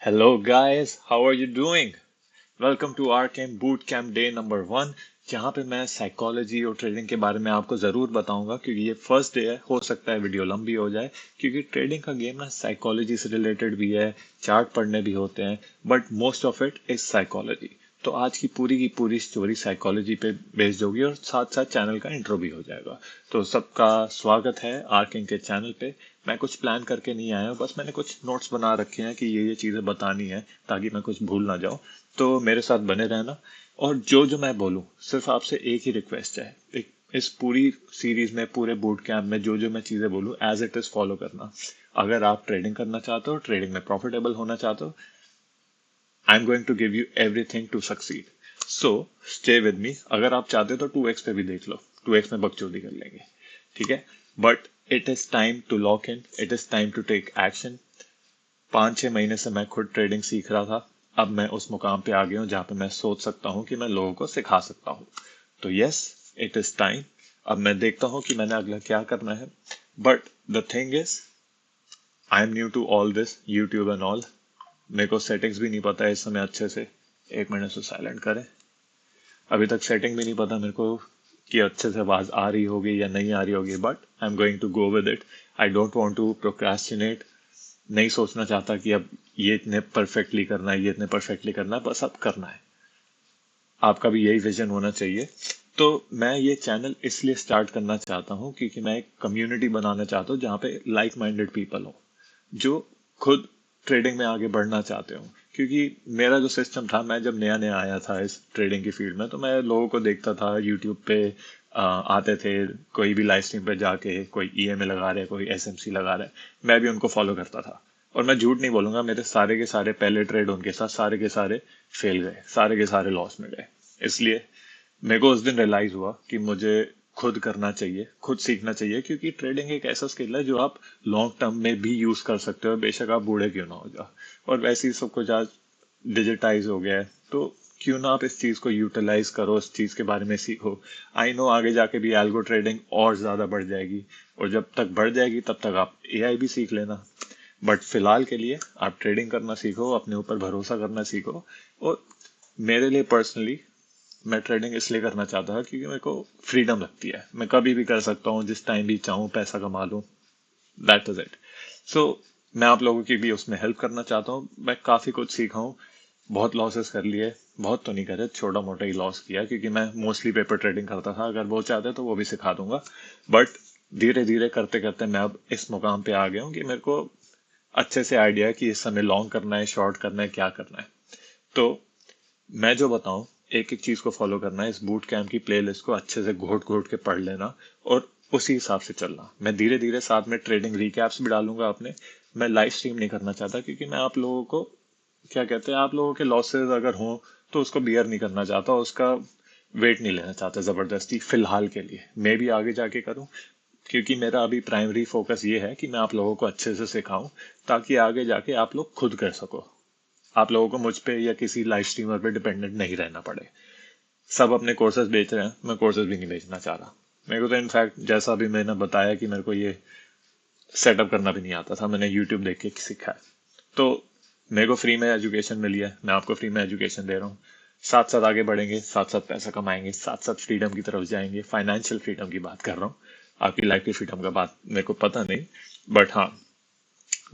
Hello guys, how are you doing? Welcome to Arcane Boot Camp Day number 1 जहाँ पे मैं psychology और trading के बारे में आपको ज़रूर बताऊंगा क्योंकि ये फर्स्ट डे है। हो सकता है वीडियो लंबी हो जाए क्योंकि ट्रेडिंग का गेम ना साइकोलॉजी से रिलेटेड भी है, चार्ट पढ़ने भी होते हैं, but most of it is psychology. तो आज की पूरी स्टोरी साइकोलॉजी पे बेस्ड होगी और साथ साथ चैनल का इंट्रो भी हो जाएगा। तो सबका स्वागत है आर्किंग के चैनल पे। मैं कुछ प्लान करके नहीं आया हूँ, बस मैंने कुछ नोट्स बना रखे हैं कि ये चीज़ें बतानी है ताकि मैं कुछ भूल ना जाऊँ। तो मेरे साथ बने रहना। और जो मैं बोलूँ सिर्फ आपसे एक ही रिक्वेस्ट है, इस पूरी सीरीज में, पूरे बूट कैंप में जो मैं चीज़ें बोलूँ एज इट इज़ फॉलो करना। अगर आप ट्रेडिंग करना चाहते हो, ट्रेडिंग में प्रॉफिटेबल होना चाहते हो, I am going to give you everything to succeed. So stay with me. अगर आप चाहते हो तो 2x पे भी देख लो, 2x में बकचोदी कर लेंगे, ठीक है? But it is time to lock in, it is time to take action. 5-6 महीने से मैं खुद ट्रेडिंग सीख रहा था। अब मैं उस मुकाम पे आ गया हूँ जहाँ पे मैं सोच सकता हूँ कि मैं लोगों को सिखा सकता हूँ। तो यस, इट इज टाइम। अब मैं देखता हूँ कि मैंने अगला क्या करना है। But the thing is, I am new to all this YouTube and all. मेरे को सेटिंग्स भी नहीं पता है इस समय अच्छे से। एक मिनट से साइलेंट करें। अभी तक सेटिंग भी नहीं पता मेरे को कि अच्छे से आवाज आ रही होगी या नहीं आ रही होगी, but I am going to go with it. I don't want to procrastinate. नहीं सोचना चाहता कि अब ये इतने परफेक्टली करना है, ये इतने परफेक्टली करना है, बस अब करना है। आपका भी यही विजन होना चाहिए। तो मैं ये चैनल इसलिए स्टार्ट करना चाहता हूँ क्योंकि मैं एक कम्युनिटी बनाना चाहता हूँ जहाँ पे लाइक माइंडेड पीपल हो, जो खुद ट्रेडिंग में आगे बढ़ना चाहते हो। क्योंकि मेरा जो सिस्टम था, मैं जब नया नया आया था इस ट्रेडिंग की फील्ड में, तो मैं लोगों को देखता था यूट्यूब पे। आते थे कोई भी लाइव स्ट्रीम पे जाके, कोई ईएमए लगा रहा है, कोई एसएमसी लगा रहा है, मैं भी उनको फॉलो करता था। और मैं झूठ नहीं बोलूंगा, मेरे सारे के सारे पहले ट्रेड उनके साथ सारे के सारे फेल गए, सारे के सारे लॉस में गए। इसलिए मेरे को उस दिन रियलाइज हुआ कि मुझे खुद करना चाहिए, खुद सीखना चाहिए, क्योंकि ट्रेडिंग एक ऐसा स्किल है जो आप लॉन्ग टर्म में भी यूज कर सकते हो, बेशक आप बूढ़े क्यों ना हो जाओ। और वैसे ही सब कुछ आज डिजिटाइज हो गया है, तो क्यों ना आप इस चीज को यूटिलाइज करो, इस चीज के बारे में सीखो। आई नो आगे जाके भी एल्गो ट्रेडिंग और ज्यादा बढ़ जाएगी, और जब तक बढ़ जाएगी तब तक आप एआई भी सीख लेना। बट फिलहाल के लिए आप ट्रेडिंग करना सीखो, अपने ऊपर भरोसा करना सीखो। और मेरे लिए पर्सनली, मैं ट्रेडिंग इसलिए करना चाहता था क्योंकि मेरे को फ्रीडम लगती है। मैं कभी भी कर सकता हूँ, जिस टाइम भी चाहूँ पैसा कमा लूँ। That is it. सो मैं आप लोगों की भी उसमें हेल्प करना चाहता हूँ। मैं काफ़ी कुछ सीखा हूँ, बहुत लॉसेस कर लिए, बहुत तो नहीं करे, छोटा मोटा ही लॉस किया, क्योंकि मैं मोस्टली पेपर ट्रेडिंग करता था। अगर वो चाहते तो वो भी सिखा दूंगा। बट धीरे धीरे करते करते मैं अब इस मुकाम पे आ गया हूँ कि मेरे को अच्छे से आइडिया है कि इस समय लॉन्ग करना है, शॉर्ट करना है, क्या करना है। तो मैं जो बताऊं, एक एक चीज को फॉलो करना है। इस बूट कैंप की प्लेलिस्ट को अच्छे से घोट घोट के पढ़ लेना और उसी हिसाब से चलना। मैं धीरे धीरे साथ में ट्रेडिंग रिकैप्स भी डालूंगा अपने। मैं लाइव स्ट्रीम नहीं करना चाहता क्योंकि मैं आप लोगों को, क्या कहते हैं, आप लोगों के लॉसेस अगर हों तो उसको बियर नहीं करना चाहता, उसका वेट नहीं लेना चाहता जबरदस्ती, फिलहाल के लिए। मैं भी आगे जाके करूं, क्योंकि मेरा अभी प्राइमरी फोकस ये है कि मैं आप लोगों को अच्छे से सिखाऊं ताकि आगे जाके आप लोग खुद कर सको। आप लोगों को मुझ पे या किसी लाइव स्ट्रीमर पे डिपेंडेंट नहीं रहना पड़े। सब अपने कोर्सेज बेच रहे हैं, मैं कोर्सेज भी नहीं बेचना चाह रहा। मेरे को तो इनफैक्ट, जैसा अभी मैंने बताया कि मेरे को ये सेटअप करना भी नहीं आता था, मैंने यूट्यूब देख के सीखा है। तो मेरे को फ्री में एजुकेशन मिली है, मैं आपको फ्री में एजुकेशन दे रहा हूँ। साथ साथ आगे बढ़ेंगे, साथ साथ पैसा कमाएंगे, साथ साथ फ्रीडम की तरफ जाएंगे। फाइनेंशियल फ्रीडम की बात कर रहा हूँ, आपकी लाइफ की फ्रीडम का बात मेरे को पता नहीं। बट हाँ,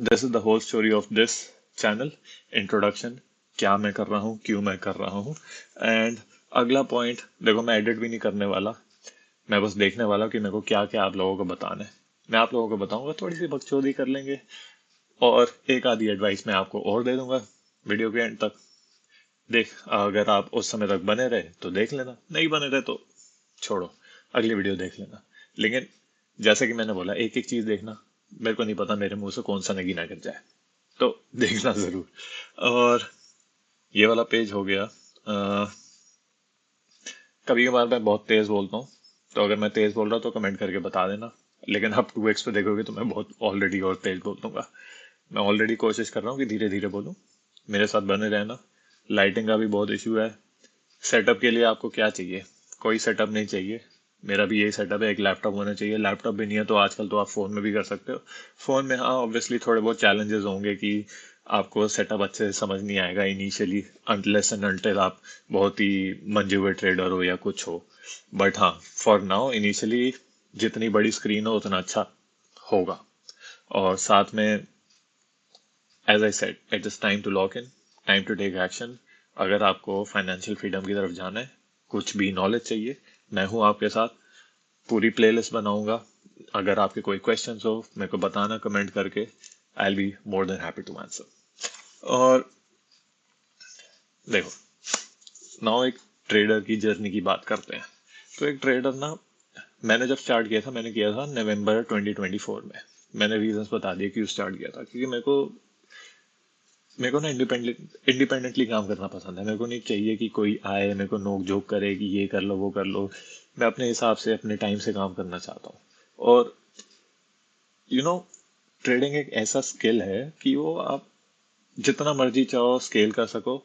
this is the whole story of this channel. Introduction, क्या मैं कर रहा हूँ, क्यों मैं कर रहा हूँ। एंड अगला पॉइंट देखो, मैं एडिट भी नहीं करने वाला, मैं बस देखने वाला हूँ कि मेरे को क्या क्या आप लोगों को बताना है। मैं आप लोगों को बताऊंगा, थोड़ी सी बकचोदी कर लेंगे, और एक आधी एडवाइस मैं आपको और दे दूंगा वीडियो के एंड तक। देख, अगर आप उस समय तक बने रहे तो देख लेना, नहीं बने रहे तो छोड़ो, अगली वीडियो देख लेना। लेकिन जैसे कि मैंने बोला, एक एक चीज देखना। मेरे को नहीं पता मेरे मुंह से कौन सा नगीना गिर जाए, तो देखना जरूर। और ये वाला पेज हो गया। कभी कभार मैं बहुत तेज बोलता हूँ, तो अगर मैं तेज बोल रहा हूँ तो कमेंट करके बता देना। लेकिन आप 2x पे देखोगे तो मैं बहुत ऑलरेडी और तेज बोल दूंगा। मैं ऑलरेडी कोशिश कर रहा हूँ कि धीरे धीरे बोलूँ। मेरे साथ बने रहना। लाइटिंग का भी बहुत इशू है। सेटअप के लिए आपको क्या चाहिए? कोई सेटअप नहीं चाहिए। मेरा भी यही सेटअप है, एक लैपटॉप होना चाहिए। लैपटॉप भी नहीं है तो आजकल तो आप फोन में भी कर सकते हो। फोन में हाँ, ऑब्वियसली थोड़े बहुत चैलेंजेस होंगे कि आपको सेटअप अच्छे से समझ नहीं आएगा इनिशियली, अनलेस एंड अनटिल आप बहुत ही मंजे हुए ट्रेडर हो या कुछ हो। बट हाँ, फॉर नाउ इनिशियली जितनी बड़ी स्क्रीन हो उतना अच्छा होगा। और साथ में, as I said, it is time to lock in, time to take action. अगर आपको फाइनेंशियल फ्रीडम की तरफ जाना है, कुछ भी नॉलेज चाहिए, मैं हूँ आपके साथ। पूरी प्लेलिस्ट बनाऊंगा। अगर आपके कोई क्वेश्चंस हो मेरे को बताना कमेंट करके, I will be more than happy to answer. और देखो, नाउ एक ट्रेडर की जर्नी की बात करते हैं। तो एक ट्रेडर ना, मैंने जब स्टार्ट किया था, मैंने किया था नवंबर 2024 में। मैंने रीजंस बता दिए क्यों स्टार्ट किया था, क्योंकि मेरे को ना इंडिपेंडेंटली काम करना पसंद है। मेरे को नहीं चाहिए कि कोई आए मेरे को नोक झोंक करे कि ये कर लो वो कर लो। मैं अपने हिसाब से अपने टाइम से काम करना चाहता हूँ। और यू नो, ट्रेडिंग एक ऐसा स्किल है कि वो आप जितना मर्जी चाहो स्केल कर सको।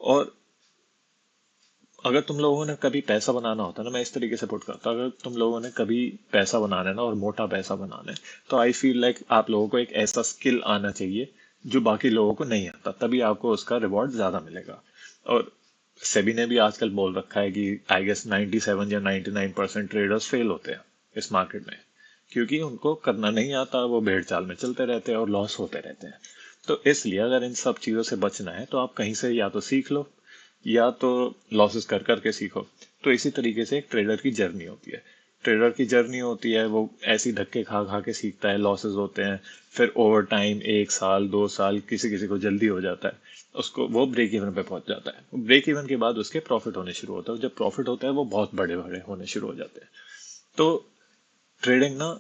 और अगर तुम लोगों ने कभी पैसा बनाना होता है ना, मैं इस तरीके से पुट करता हूँ, अगर तुम लोगों ने कभी पैसा बनाना है ना, और मोटा पैसा बनाना है, तो आई फील लाइक आप लोगों को एक ऐसा स्किल आना चाहिए जो बाकी लोगों को नहीं आता, तभी आपको उसका रिवॉर्ड ज्यादा मिलेगा। और सेबी ने भी आजकल बोल रखा है कि आई गेस 97 या 99% ट्रेडर्स फेल होते हैं इस मार्केट में, क्योंकि उनको करना नहीं आता, वो भेड़ चाल में चलते रहते हैं और लॉस होते रहते हैं। तो इसलिए अगर इन सब चीजों से बचना है तो आप कहीं से या तो सीख लो या तो लॉसेस कर करके सीखो। तो इसी तरीके से एक ट्रेडर की जर्नी होती है। ट्रेडर की जर्नी होती है, वो ऐसी धक्के खा खा के सीखता है, लॉसेस होते हैं, फिर ओवर टाइम 1 साल 2 साल, किसी किसी को जल्दी हो जाता है, उसको वो ब्रेक इवन पे पहुंच जाता है। ब्रेक इवन के बाद उसके प्रॉफिट होने शुरू होता है, जब प्रॉफिट होता है वो बहुत बड़े बड़े होने शुरू हो जाते हैं। तो ट्रेडिंग ना,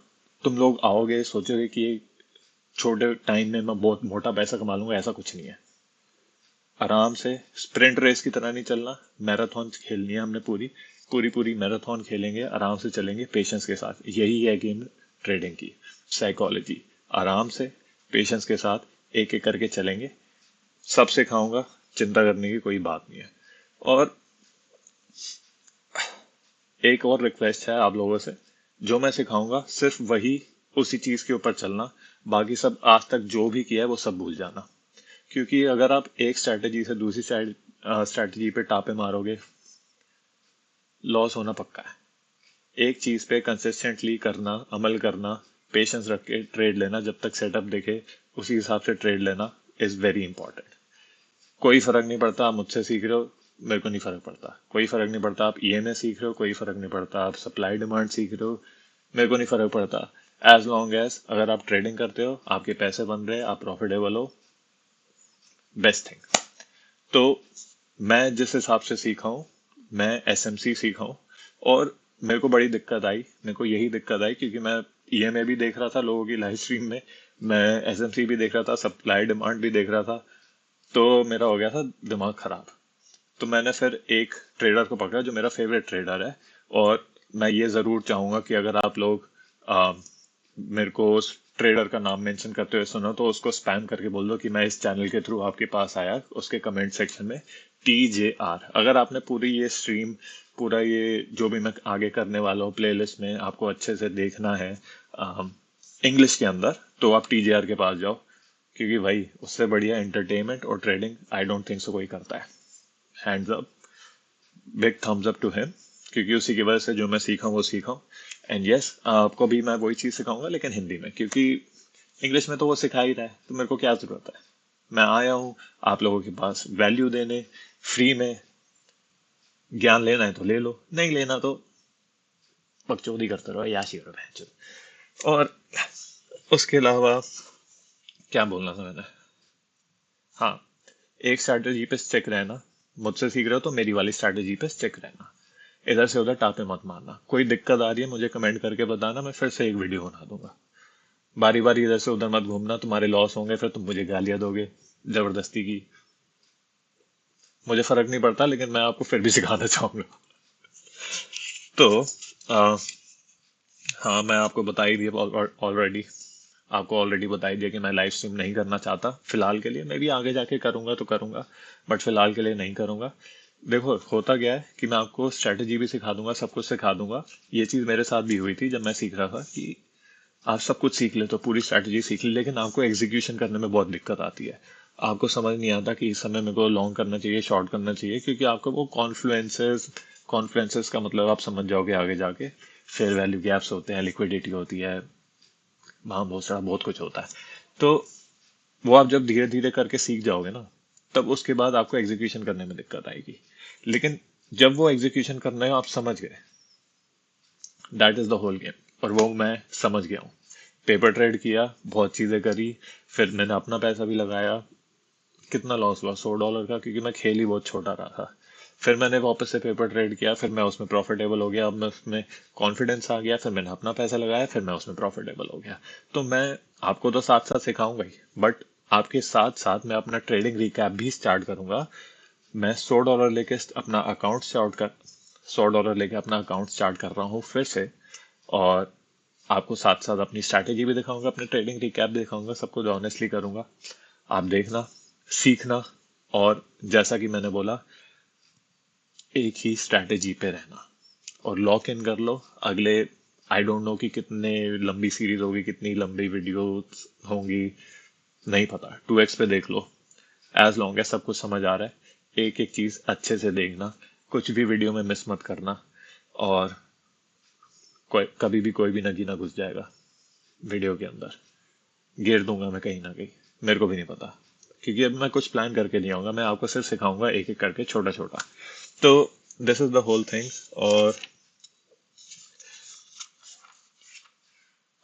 तुम लोग आओगे सोचोगे कि छोटे टाइम में मैं बहुत मोटा पैसा कमा लूंगा, ऐसा कुछ नहीं है। आराम से, स्प्रिंट रेस की तरह नहीं चलना, मैराथन खेलनी है हमने, पूरी पूरी पूरी मैराथन खेलेंगे, आराम से चलेंगे पेशेंस के साथ। यही है गेम ट्रेडिंग की साइकोलॉजी। आराम से, पेशेंस के साथ, एक एक करके चलेंगे। सब सिखाऊंगा, चिंता करने की कोई बात नहीं है। और एक और रिक्वेस्ट है आप लोगों से, जो मैं सिखाऊंगा सिर्फ वही, उसी चीज के ऊपर चलना। बाकी सब आज तक जो भी किया है वो सब भूल जाना। क्योंकि अगर आप एक स्ट्रैटेजी से दूसरी स्ट्रैटेजी पे टापे मारोगे, लॉस होना पक्का है। एक चीज पे कंसिस्टेंटली करना, अमल करना, पेशेंस रख के ट्रेड लेना, जब तक सेटअप दिखे उसी हिसाब से ट्रेड लेना इज वेरी इंपॉर्टेंट। कोई फर्क नहीं पड़ता आप मुझसे सीख रहे हो, मेरे को नहीं फर्क पड़ता। कोई फर्क नहीं पड़ता आप ईएमए सीख रहे हो, कोई फर्क नहीं पड़ता आप सप्लाई डिमांड सीख रहे हो, मेरे को नहीं फर्क पड़ता। एज लॉन्ग एज अगर आप ट्रेडिंग करते हो, आपके पैसे बन रहे हैं, आप प्रॉफिटेबल हो, बेस्ट थिंग। तो मैं जिस हिसाब से सीखा हूँ, मैं एसएमसी सीखा हूँ। और मेरे को बड़ी दिक्कत आई, मेरे को यही दिक्कत आई क्योंकि मैं ईएमए भी देख रहा था लोगों की लाइव स्ट्रीम में, मैं एसएमसी भी देख रहा था, सप्लाई डिमांड भी देख रहा था। तो मेरा हो गया था दिमाग खराब। तो मैंने फिर एक ट्रेडर को पकड़ा जो मेरा फेवरेट ट्रेडर है। और मैं ये जरूर चाहूंगा कि अगर आप लोग मेरे को उस ट्रेडर का नाम मेंशन करते हुए सुनो तो उसको स्पैम करके बोल दो कि मैं इस चैनल के थ्रू आपके पास आया, उसके कमेंट सेक्शन में TJR। अगर आपने पूरी ये स्ट्रीम, पूरा ये जो भी मैं आगे करने वाला हूँ प्लेलिस्ट में आपको अच्छे से देखना है इंग्लिश के अंदर, तो आप TJR के पास जाओ। क्योंकि भाई उससे बढ़िया एंटरटेनमेंट और trading I don't think so कोई करता है। Hands up, big thumbs up to him, क्योंकि उसी की वजह से जो मैं सीखा हूँ वो सीखा हूँ। एंड यस, आपको भी मैं वही चीज सिखाऊंगा लेकिन हिंदी में, क्योंकि इंग्लिश में तो वो सिखा ही रहा है, तो मेरे को क्या जरूरत है। मैं आया हूँ आप लोगों के पास वैल्यू देने, फ्री में। ज्ञान लेना है तो ले लो, नहीं लेना तो बकचोदी करते रहो, याशी करो बहनचोद। और उसके अलावा क्या बोलना था मैंने, हाँ, एक स्ट्रैटेजी पे स्टिक रहना। मुझसे सीख रहे हो तो मेरी वाली स्ट्रैटेजी पे स्टिक रहना, इधर से उधर टापे मत मारना। कोई दिक्कत आ रही है मुझे कमेंट करके बताना, मैं फिर से एक वीडियो बना दूंगा। बारी बारी इधर से उधर मत घूमना, तुम्हारे लॉस होंगे, फिर तुम मुझे गालियां दोगे जबरदस्ती की। मुझे फर्क नहीं पड़ता, लेकिन मैं आपको फिर भी सिखाना चाहूंगा। तो आ, हाँ, मैं आपको बता ही दिया ऑलरेडी। आपको ऑलरेडी बता ही दिया कि मैं लाइव स्ट्रीम नहीं करना चाहता फिलहाल के लिए। मैं भी आगे जाके करूंगा तो करूंगा, बट फिलहाल के लिए नहीं करूंगा। देखो होता क्या है कि मैं आपको स्ट्रेटेजी भी सिखा दूंगा, सब कुछ सिखा दूंगा। ये चीज मेरे साथ भी हुई थी जब मैं सीख रहा था कि आप सब कुछ सीख ले तो पूरी स्ट्रैटेजी सीख ले, लेकिन आपको एग्जीक्यूशन करने में बहुत दिक्कत आती है। आपको समझ नहीं आता कि इस समय मेरे को लॉन्ग करना चाहिए, शॉर्ट करना चाहिए, क्योंकि आपको वो कॉन्फ्लुएंसेस कॉन्फ्लुएंसेस का मतलब आप समझ जाओगे आगे जाके। फेयर वैल्यू गैप्स होते हैं, लिक्विडिटी होती है, वहाँ बहुत सारा बहुत कुछ होता है। तो वो आप जब धीरे धीरे करके सीख जाओगे ना, तब उसके बाद आपको एग्जीक्यूशन करने में दिक्कत आएगी। लेकिन जब वो एग्जीक्यूशन करना है आप समझ गए, that is the whole game. और वो मैं समझ गया हूँ। पेपर ट्रेड किया, बहुत चीजें करी, फिर मैंने अपना पैसा भी लगाया। कितना लॉस हुआ, $100 का, क्योंकि मैं खेल ही बहुत छोटा रहा था। फिर मैंने वापस से पेपर ट्रेड किया, फिर मैं उसमें प्रॉफिटेबल हो गया, अब मैं उसमें कॉन्फिडेंस आ गया, फिर मैंने अपना पैसा लगाया, फिर मैं उसमें प्रॉफिटेबल हो गया। तो मैं आपको तो साथ साथ सिखाऊंगा ही, बट आपके साथ साथ मैं अपना ट्रेडिंग रिकैप भी स्टार्ट करूंगा। मैं $100 लेके अपना अकाउंट स्टार्ट कर $100 लेके अपना अकाउंट स्टार्ट कर रहा हूँ फिर से। और आपको साथ साथ अपनी स्ट्रैटेजी भी दिखाऊंगा, अपने ट्रेडिंग रिकैप भी दिखाऊंगा, सब कुछ ऑनेस्टली करूंगा। आप देखना, सीखना, और जैसा कि मैंने बोला, एक ही स्ट्रैटेजी पे रहना और लॉक इन कर लो। अगले, आई डोंट नो कि कितने लंबी सीरीज होगी, कितनी लंबी वीडियो होंगी, नहीं पता। 2x पे देख लो। एज लॉन्ग एज सब कुछ समझ आ रहा है, एक एक चीज अच्छे से देखना, कुछ भी वीडियो में मिस मत करना। और कभी भी कोई भी नगीना घुस जाएगा वीडियो के अंदर, गिर दूंगा मैं कहीं ना कहीं, मेरे को भी नहीं पता, क्योंकि अब मैं कुछ प्लान करके नहीं आऊंगा, मैं आपको सिर्फ सिखाऊंगा एक एक करके, छोटा छोटा। तो this is the whole thing. और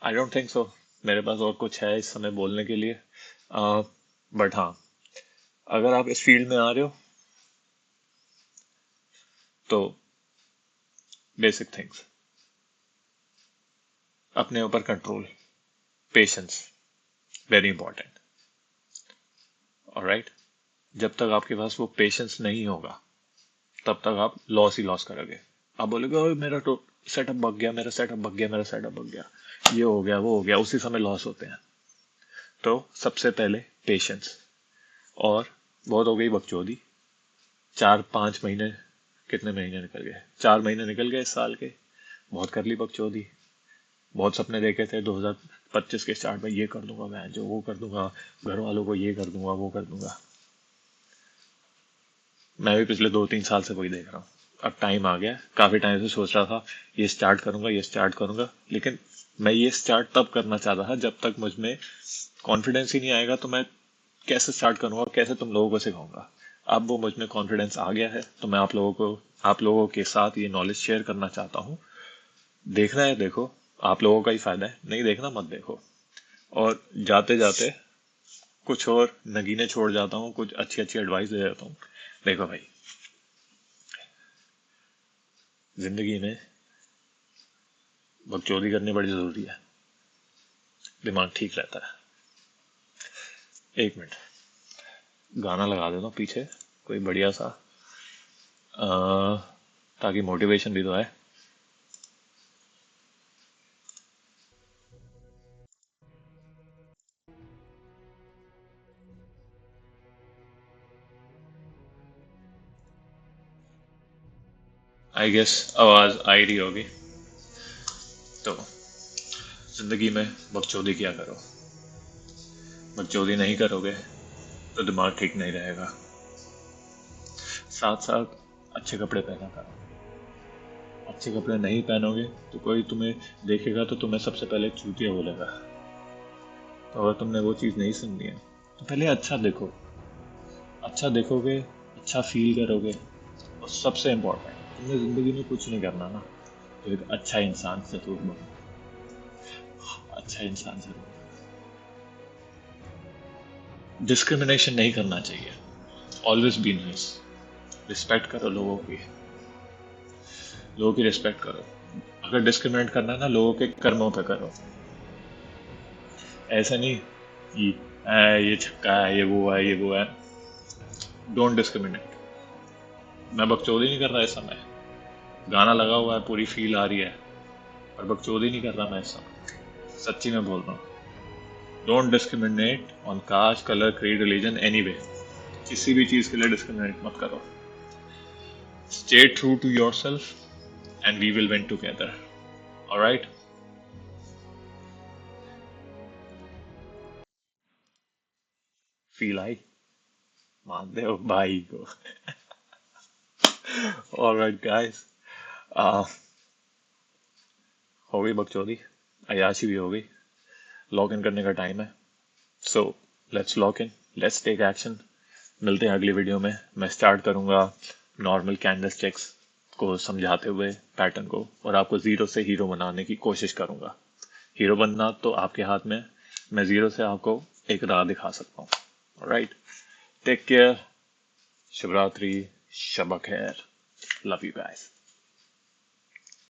आई डोंट थिंक सो मेरे पास और कुछ है इस समय बोलने के लिए। बट हाँ, अगर आप इस फील्ड में आ रहे हो तो बेसिक थिंग्स, अपने ऊपर control, patience, very important. Alright, जब तक आपके पास वो पेशेंस नहीं होगा, तब तक आप लॉस ही लॉस करोगे। आप बोलोगे ओए मेरा तो सेटअप बग गया, मेरा सेटअप बग गया, मेरा सेटअप बग गया, ये हो गया, वो हो गया, उसी समय लॉस होते हैं। तो सबसे पहले पेशेंस। और बहुत हो गई बकचोदी। 4-5 महीने, कितने महीने निकल गए, 4 महीने निकल गए इस साल के। बहुत कर ली बकचोदी, बहुत सपने देखे थे 2025 के स्टार्ट में, ये कर दूंगा मैं, जो वो कर दूंगा, घर वालों को ये कर दूंगा, वो कर दूंगा। मैं भी पिछले 2-3 साल से वही देख रहा हूँ। अब टाइम आ गया, काफी टाइम से सोच रहा था ये स्टार्ट करूंगा, ये स्टार्ट करूंगा, लेकिन मैं ये स्टार्ट तब करना चाहता था जब तक मुझ में कॉन्फिडेंस ही नहीं आएगा। तो मैं कैसे स्टार्ट करूंगा, कैसे तुम लोगों को सिखाऊंगा। अब वो मुझ में कॉन्फिडेंस आ गया है, तो मैं आप लोगों के साथ ये नॉलेज शेयर करना चाहता हूँ। देखना है देखो, आप लोगों का ही फायदा है, नहीं देखना मत देखो। और जाते जाते कुछ और नगीने छोड़ जाता हूँ, कुछ अच्छी अच्छी एडवाइस दे देता हूँ। देखो भाई, जिंदगी में बकचोदी करनी बड़ी जरूरी है, दिमाग ठीक रहता है। 1 मिनट, गाना लगा देता हूँ पीछे कोई बढ़िया सा, अ, ताकि मोटिवेशन भी तो आए। आई गेस आवाज आ ही रही होगी। तो जिंदगी में बकचोदी क्या करो, बकचोदी नहीं करोगे तो दिमाग ठीक नहीं रहेगा। साथ साथ अच्छे कपड़े पहना करो। अच्छे कपड़े नहीं पहनोगे तो कोई तुम्हें देखेगा तो तुम्हें सबसे पहले चूतिया बोलेगा। तो अगर तुमने वो चीज़ नहीं सुननी है तो पहले अच्छा देखो। अच्छा देखोगे, अच्छा फील करोगे। और सबसे इम्पोर्टेंट, तुमने ज़िंदगी में कुछ नहीं करना ना, तो एक अच्छा इंसान जरूर बनो। अच्छा इंसान जरूर। डिस्क्रिमिनेशन नहीं करना चाहिए, ऑलवेज बी नाइस। रिस्पेक्ट करो लोगों की, लोगों की रिस्पेक्ट करो। अगर डिस्क्रिमिनेट करना है ना, लोगों के कर्मों पे करो। ऐसा नहीं कि ये छक्का है, ये वो है, ये वो है। Don't discriminate. मैं बकचोदी नहीं कर रहा इस समय, गाना लगा हुआ है, पूरी फील आ रही है, पर बकचोदी नहीं कर रहा मैं इस समय, सच्ची में बोल रहा हूँ। Don't discriminate on caste, colour, creed, religion, anyway. किसी भी चीज के लिए डिस्क्रिमिनेट मत करो। Stay true to yourself and we will win together. Alright. Feel I? मान दे भाई को। ऑलराइट गाइस, हो गई बकचोदी, अयाशी भी हो गई। लॉग इन करने का टाइम है। So let's log in, let's take action. मिलते हैं अगली वीडियो में। मैं स्टार्ट करूंगा नॉर्मल कैंडलस्टिक्स को समझाते हुए पैटर्न को, और आपको जीरो से हीरो बनाने की कोशिश करूंगा। हीरो बनना तो आपके हाथ में, मैं जीरो से आपको एक राह दिखा सकता हूँ। राइट, टेक केयर, शिवरात्रि, शब खैर, लव यू गाइस।